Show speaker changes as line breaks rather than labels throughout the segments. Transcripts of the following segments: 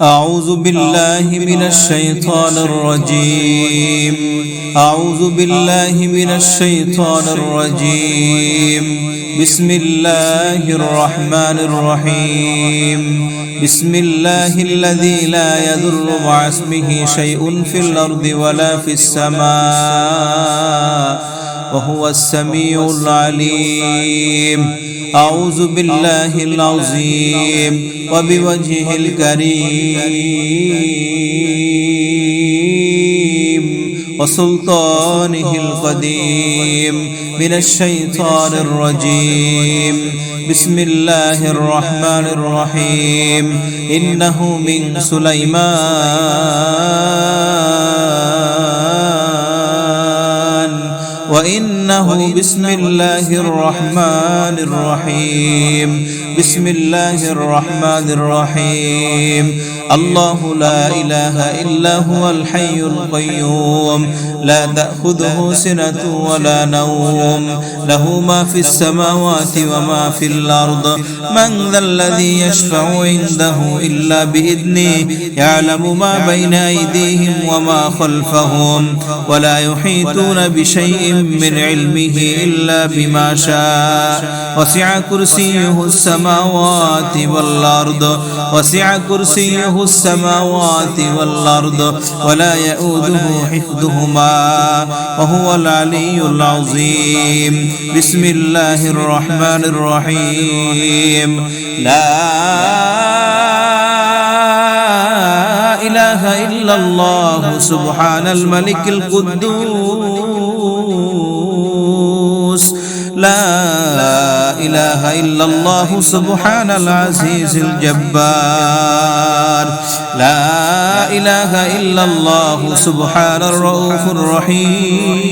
أعوذ بالله من الشيطان الرجيم. أعوذ بالله من الشيطان الرجيم. بسم الله الرحمن الرحيم. بسم الله الذي لا يضر مع اسمه شيء في الأرض ولا في السماء وهو السميع العليم. أعوذ بالله العظيم وبوجهه الكريم وسلطانه القديم من الشيطان الرجيم. بسم الله الرحمن الرحيم. إنه من سليمان وإنه بسم الله الرحمن الرحيم. بسم الله الرحمن الرحيم. الله لا إله إلا هو الحي القيوم لا تأخذه سنة ولا نوم له ما في السماوات وما في الأرض. من ذا الذي يشفع عنده إلا بإذنه يعلم ما بين أيديهم وما خلفهم ولا يحيطون بشيء من علمه إلا بما شاء. وسع كرسيه السماوات والأرض. وسع كرسيه السماوات والأرض ولا يؤوده حفظهما وهو العلي العظيم. بسم الله الرحمن الرحيم. لا إله إلا الله سبحان الملك القدوس. لا إله إلا الله سبحان العزيز الجبار. لا إله إلا الله سبحان الرؤوف الرحيم.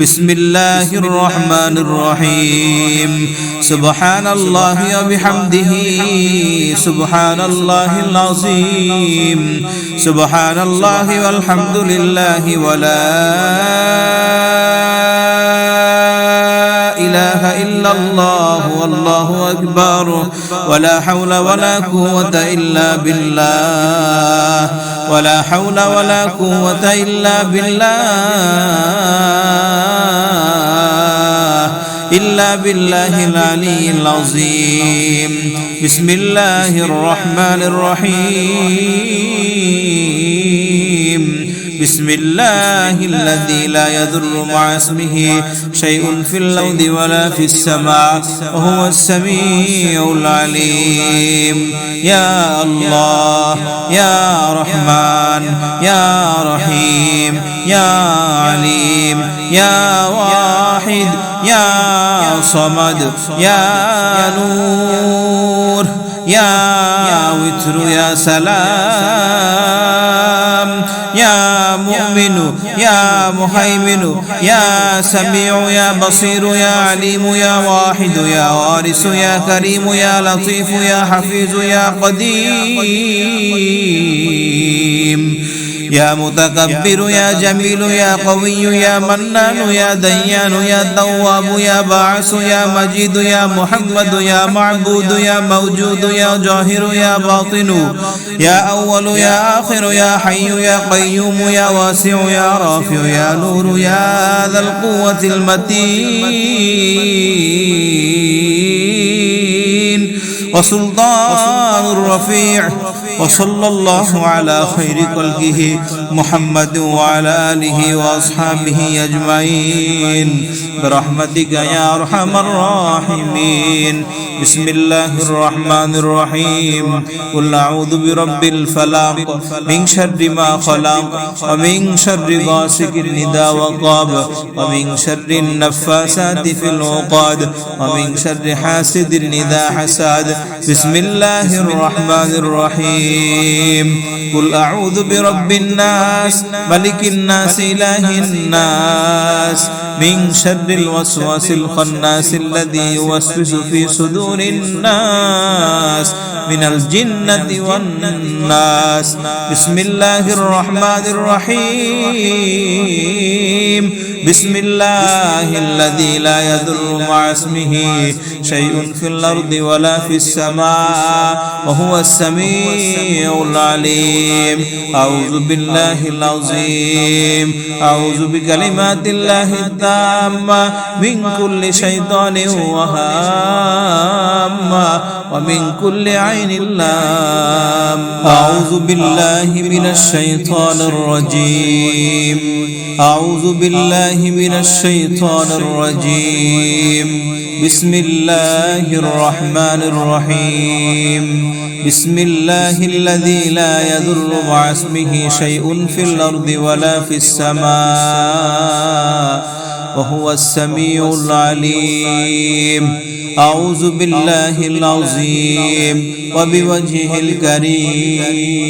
بسم الله الرحمن الرحيم. سبحان الله وبحمده سبحان الله العظيم. سبحان الله والحمد لله ولا إله إلا الله والله أكبر ولا حول ولا قوة إلا بالله. ولا حول ولا قوة إلا بالله العلي العظيم. بسم الله الرحمن الرحيم. بسم الله الذي لا يضر مع اسمه شيء في الأرض ولا في السماء وهو السميع العليم. يا الله يا رحمن يا رحيم يا عليم يا واحد يا صمد يا نور يا وتر يا سلام يا مؤمن يا مهيمن يا سميع يا بصير يا عليم يا واحد يا وارث يا كريم يا لطيف يا حفيظ يا قديم يا متكبر يا جميل يا قوي يا منان يا ديان يا تواب يا باعث يا مجيد يا محمد يا معبود يا موجود يا ظاهر يا باطن يا أول يا آخر يا حي يا قيوم يا واسع يا رافع يا نور يا ذا القوة المتين وسلطان الرفيع. وصلى الله على خير خلقه محمد وعلى آله وأصحابه أجمعين برحمتك يا أرحم الراحمين. بسم الله الرحمن الرحيم. قل أعوذ برب الفلق من شر ما خلق ومن شر غاسق إذا وقب ومن شر النفاثات في العقد ومن شر حاسد إذا حسد. بسم الله الرحمن الرحيم. قل أعوذ برب الناس ملك الناس إله الناس من شر الوسواس الخناس الذي يوسوس في صدور الناس من الجنة والناس. بسم الله الرحمن الرحيم. بسم الله الذي لا يضر مع اسمه شيء في الأرض ولا في السماء وهو السميع العليم أعوذ بالله العظيم أعوذ بكلمات الله التامة من كل شيطان وهامة ومن كل عين لام أعوذ بالله من الشيطان الرجيم أعوذ بالله من الشيطان الرجيم بسم الله الرحمن الرحيم بسم الله الذي لا يضر مع اسمه شيء في الأرض ولا في السماء وهو السميع العليم أعوذ بالله العظيم وبوجهه الكريم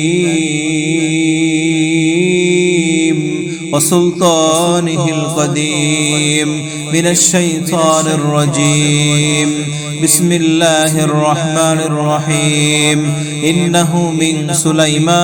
وسلطانه القديم من الشيطان الرجيم بسم الله الرحمن الرحيم إنه من سليمان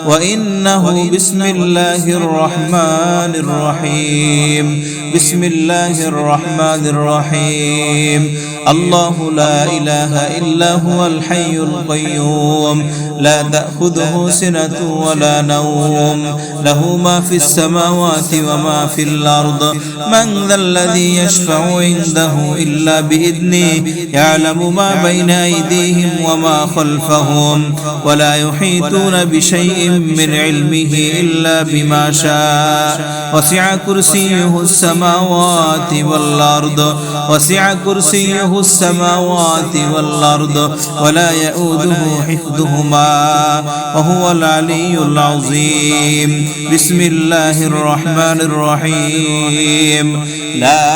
وإنه بسم الله الرحمن الرحيم بسم الله الرحمن الرحيم الله لا إله إلا هو الحي القيوم لا تأخذه سنة ولا نوم له ما في السماوات وما في الأرض من ذا الذي يشفع عنده إلا بإذنه يعلم ما بين أيديهم وما خلفهم ولا يحيطون بشيء من علمه إلا بما شاء وسع كرسيه السماوات والأرض وسع كرسيه السماوات والأرض ولا يؤوده حفظهما وهو العلي العظيم بسم الله الرحمن الرحيم لا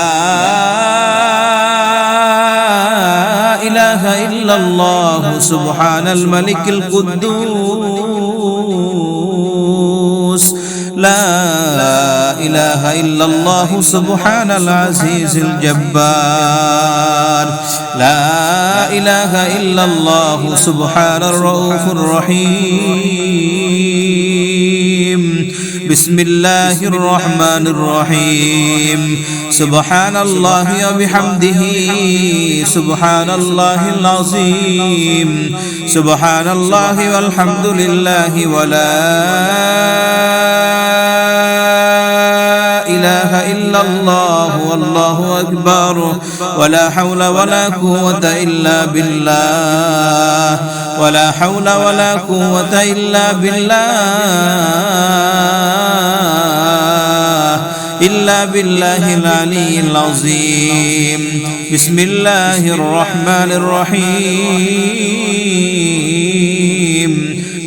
إله إلا الله سبحان الملك القدوس لا إله إلا الله سبحان العزيز الجبار لا إله إلا الله سبحان الرؤوف الرحيم بسم الله الرحمن الرحيم سبحان الله وبحمده سبحان الله العظيم سبحان الله والحمد لله ولا إله إلا الله والله أكبر ولا حول ولا قوة إلا بالله ولا حول ولا قوة إلا بالله العلي العظيم بسم الله الرحمن الرحيم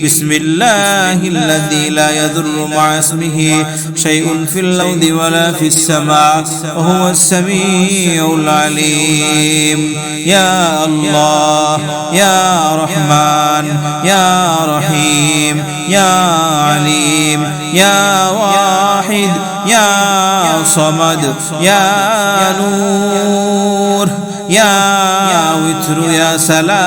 بسم الله الذي لا يضر مع اسمه شيء في الأرض ولا في السماء وهو السميع العليم يا الله يا رحمن يا رحيم يا عليم يا واحد يا صمد يا نور يا وتر يا سلام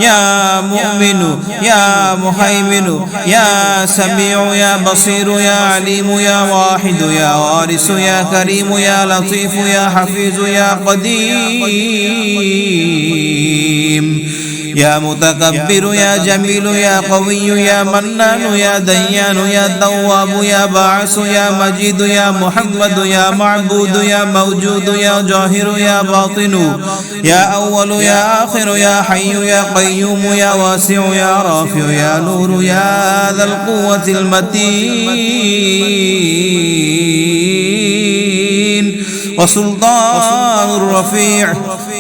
يا مؤمن يا مهيمن يا سميع يا بصير يا عليم يا واحد يا وارث يا كريم يا لطيف يا حفيظ يا قديم يا متكبر يا جميل يا قوي يا منان يا ديان يا تواب يا باعث يا مجيد يا محمد يا معبود يا موجود يا جاهر يا باطن يا أول يا آخر يا حي يا قيوم يا واسع يا رافع يا نور يا ذا القوة المتين وسلطان الرفيع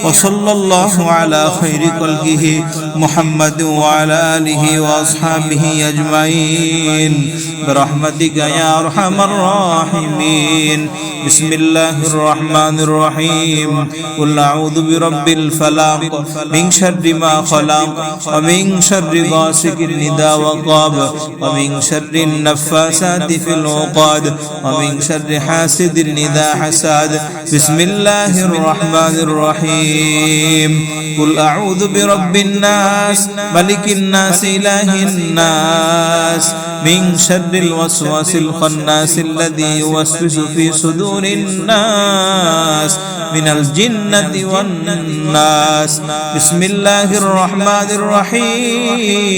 وصلى الله على خير خلقه محمد وعلى آله وأصحابه أجمعين برحمتك يا أرحم الراحمين بسم الله الرحمن الرحيم قل أعوذ برب الفلق من شر ما خلق ومن شر غاسق إذا وقب ومن شر النفاثات في العقد ومن شر حاسد إذا حسد بسم الله الرحمن الرحيم الرحيم قل أعوذ برب الناس ملك الناس إله الناس من شر الوسواس الخناس الذي يوسوس في صدور الناس من الجنة والناس بسم الله الرحمن الرحيم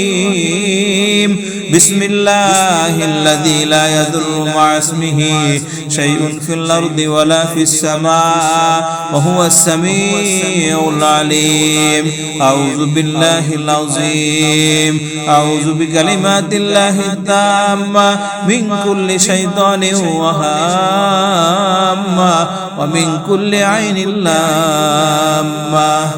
بسم الله الذي لا يضر مع اسمه شيء في الأرض ولا في السماء وهو السميع العليم أعوذ بالله العظيم أعوذ بكلمات الله التامة من كل شيطان وهامة ومن كل عين لامة